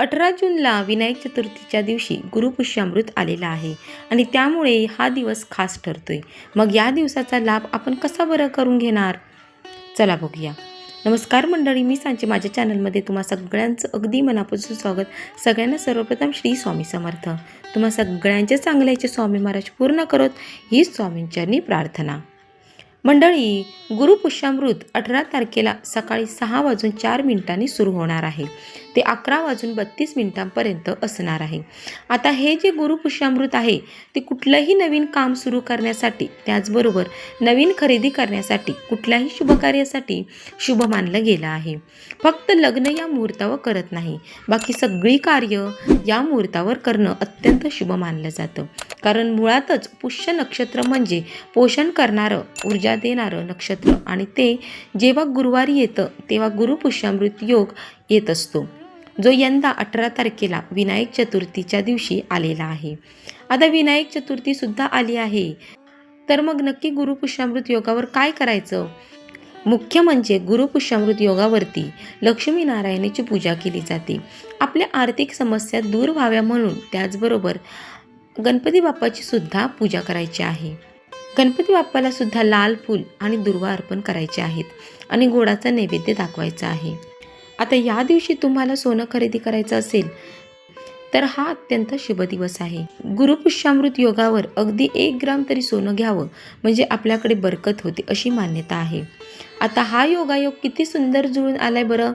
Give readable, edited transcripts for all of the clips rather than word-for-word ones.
18 जूनला विनायक चतुर्थीच्या दिवशी गुरुपुष्यामृत आलेला आहे आणि त्यामुळे हा दिवस खास ठरतोय. मग या दिवसाचा लाभ आपण कसा बरं करून घेणार? चला बघूया. नमस्कार मंडळी, मी सांचे माझ्या चॅनलमध्ये तुम्हा सगळ्यांचं अगदी मनापासून स्वागत. सगळ्यांना सर्वप्रथम श्री स्वामी समर्थ. तुम्हा सगळ्यांचे चांगल्याचे स्वामी महाराज पूर्ण करत ही स्वामींचरणी प्रार्थना. मंडळी, गुरुपुष्यामृत 18 तारखेला सकाळी 6:04 सुरू होणार आहे. ते 11:32 असणार आहे. आता हे जे गुरुपुष्यामृत आहे ते कुठलंही नवीन काम सुरू करण्यासाठी, त्याचबरोबर नवीन खरेदी करण्यासाठी, कुठल्याही शुभकार्यासाठी शुभ मानलं गेलं आहे. फक्त लग्न या मुहूर्तावर करत नाही, बाकी सगळी कार्य या मुहूर्तावर करणं अत्यंत शुभ मानलं जातं. कारण मुळातच पुष्य नक्षत्र म्हणजे पोषण करणारं, ऊर्जा देणारं नक्षत्र आणि ते जेव्हा गुरुवारी येतं तेव्हा गुरुपुष्यामृत योग येत असतो, जो यंदा 18 तारखेला विनायक चतुर्थीच्या दिवशी आलेला आहे. आता विनायक चतुर्थी सुद्धा आली आहे, तर मग नक्की गुरुपुष्यामृत योगावर काय करायचं? मुख्य म्हणजे गुरुपुष्यामृत योगावरती लक्ष्मीनारायणाची पूजा केली जाते. आपल्या आर्थिक समस्या दूर व्हाव्या म्हणून. त्याचबरोबर गणपती बाप्पाची सुद्धा पूजा करायची आहे. गणपती बाप्पाला सुद्धा लाल फूल आणि दुर्वा अर्पण करायचे आहेत आणि गोडाचा नैवेद्य दाखवायचा आहे. आता या दिवशी तुम्हाला सोनं खरेदी करायचं असेल तर हा अत्यंत शुभ दिवस आहे. गुरुपुष्यामृत योगावर अगदी 1 ग्राम तरी सोनं घ्यावं म्हणजे आपल्याकडे बरकत होते अशी मान्यता आहे. आता हा योगायोग किती सुंदर जुळून आलाय बरं.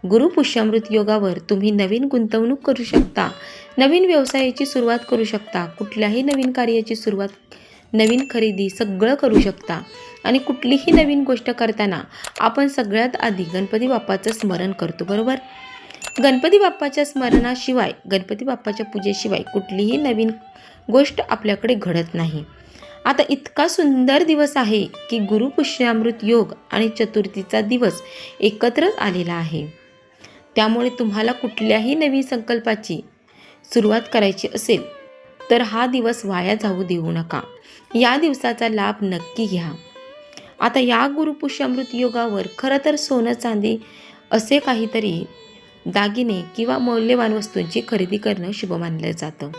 गुरुपुष्यामृत योगावर तुम्ही नवीन गुंतवणूक करू शकता, नवीन व्यवसायाची सुरुवात करू शकता, कुठल्याही नवीन कार्याची सुरुवात, नवीन खरेदी सगळं करू शकता. आणि कुठलीही नवीन गोष्ट करताना आपण सगळ्यात आधी गणपती बाप्पाचं स्मरण करतो, बरोबर. गणपती बाप्पाच्या स्मरणाशिवाय, गणपती बाप्पाच्या पूजेशिवाय कुठलीही नवीन गोष्ट आपल्याकडे घडत नाही. आता इतका सुंदर दिवस आहे की गुरुपुष्यामृत योग आणि चतुर्थीचा दिवस एकत्रच आलेला आहे. त्यामुळे तुम्हाला कुठल्याही नवीन संकल्पाची सुरुवात करायची असेल तर हा दिवस वाया जाऊ देऊ नका. या दिवसाचा लाभ नक्की घ्या. आता या गुरुपुष्यामृत योगावर खरं तर सोनं चांदी असे काहीतरी दागिने किंवा मौल्यवान वस्तूंची खरेदी करणं शुभ मानलं जातं.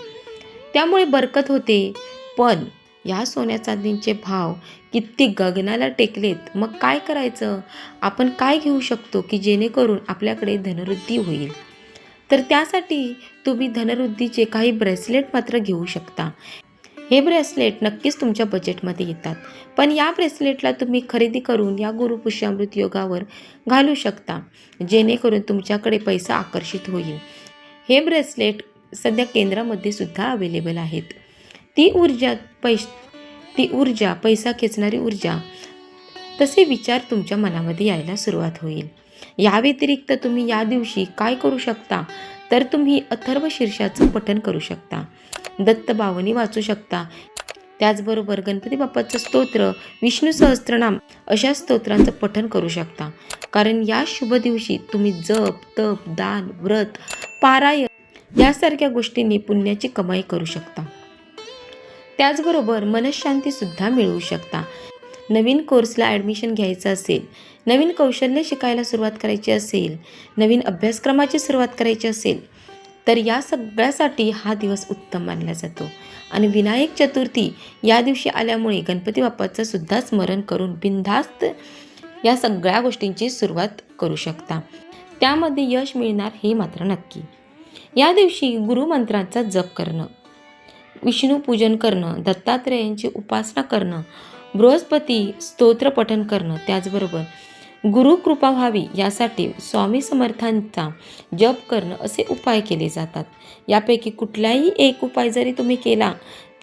त्यामुळे बरकत होते. पण या सोन्या चांदींचे भाव किती गगनाला टेकलेत. मग काय करायचं? आपण काय घेऊ शकतो की जेणेकरून आपल्याकडे धनवृद्धी होईल? तर त्यासाठी तुम्ही धनवृद्धीचे काही ब्रेसलेट मात्र घेऊ शकता. हे ब्रेसलेट नक्कीच तुमच्या बजेटमध्ये येतात, पण या ब्रेसलेटला तुम्ही खरेदी करून या गुरुपुष्यामृत योगावर घालू शकता, जेणेकरून तुमच्याकडे पैसा आकर्षित होईल. हे ब्रेसलेट सध्या केंद्रामध्ये सुद्धा अवेलेबल आहेत. ती ऊर्जा पैसा खेचणारी ऊर्जा, तसे विचार तुमच्या मनामध्ये यायला सुरुवात होईल. या व्यतिरिक्त तुम्ही या दिवशी काय करू शकता तर तुम्ही अथर्व शीर्षाचं पठण करू शकता, दत्त बावनी वाचू शकता, त्याचबरोबर गणपती बाप्पाचं स्तोत्र, विष्णू सहस्त्रनाम अशा स्तोत्रांचं पठण करू शकता. कारण या शुभ दिवशी तुम्ही जप, तप, दान, व्रत, पारायण यासारख्या गोष्टींनी पुण्याची कमाई करू शकता. त्याचबरोबर मनःशांतीसुद्धा मिळवू शकता. नवीन कोर्सला ॲडमिशन घ्यायचं असेल, नवीन कौशल्य शिकायला सुरुवात करायची असेल, नवीन अभ्यासक्रमाची सुरुवात करायची असेल तर या सगळ्यासाठी हा दिवस उत्तम मानला जातो. आणि विनायक चतुर्थी या दिवशी आल्यामुळे गणपती बाप्पाचं सुद्धा स्मरण करून बिनधास्त या सगळ्या गोष्टींची सुरुवात करू शकता. त्यामध्ये यश मिळणार हे मात्र नक्की. या दिवशी गुरुमंत्रांचा जप करणं, विष्णू पूजन करणं, दत्तात्रेयांची उपासना करणं, बृहस्पती स्तोत्र पठण करणं, त्याचबरोबर गुरुकृपा व्हावी यासाठी स्वामी समर्थांचा जप करणं असे उपाय केले जातात. यापैकी कुठलाही एक उपाय जरी तुम्ही केला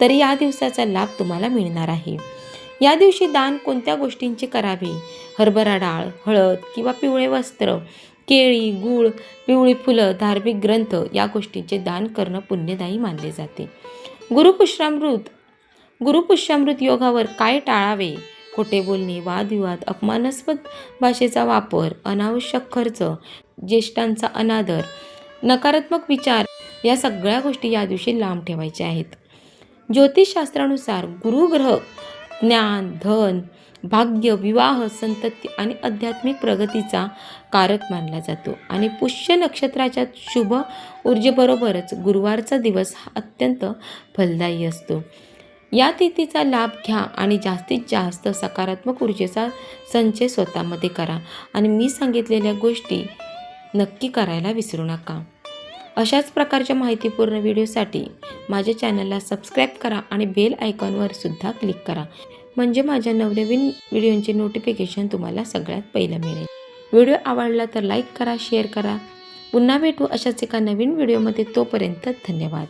तरी या दिवसाचा लाभ तुम्हाला मिळणार आहे. या दिवशी दान कोणत्या गोष्टींचे करावे? हरभरा डाळ, हळद किंवा पिवळे वस्त्र, केळी, गूळ, पिवळी फुलं, धार्मिक ग्रंथ या गोष्टींचे दान करणं पुण्यदायी मानले जाते. गुरुपुष्यामृत योगावर काय टाळावे? खोटे बोलणे, वादविवाद, अपमानास्पद भाषेचा वापर, अनावश्यक खर्च, ज्येष्ठांचा अनादर, नकारात्मक विचार या सगळ्या गोष्टी या दिवशी लांब ठेवायच्या आहेत. ज्योतिषशास्त्रानुसार गुरुग्रह ज्ञान, धन, भाग्य, विवाह, संतती आणि आध्यात्मिक प्रगतीचा कारक मानला जातो. आणि पुष्य नक्षत्राच्या शुभ ऊर्जेबरोबरच गुरुवारचा दिवस हा अत्यंत फलदायी असतो. या तिथीचा लाभ घ्या आणि जास्तीत जास्त सकारात्मक ऊर्जेचा संचय स्वतःमध्ये करा आणि मी सांगितलेल्या गोष्टी नक्की करायला विसरू नका. अशाच प्रकारच्या माहितीपूर्ण व्हिडिओसाठी माझ्या चॅनलला सबस्क्राईब करा आणि बेल आयकॉनवर सुद्धा क्लिक करा, म्हणजे माझ्या नवनवीन व्हिडिओंचे नोटिफिकेशन तुम्हाला सगळ्यात पहिलं मिळेल. व्हिडिओ आवडला तर लाईक करा, शेअर करा. पुन्हा भेटू अशाच एका नवीन व्हिडिओमध्ये. तोपर्यंत धन्यवाद.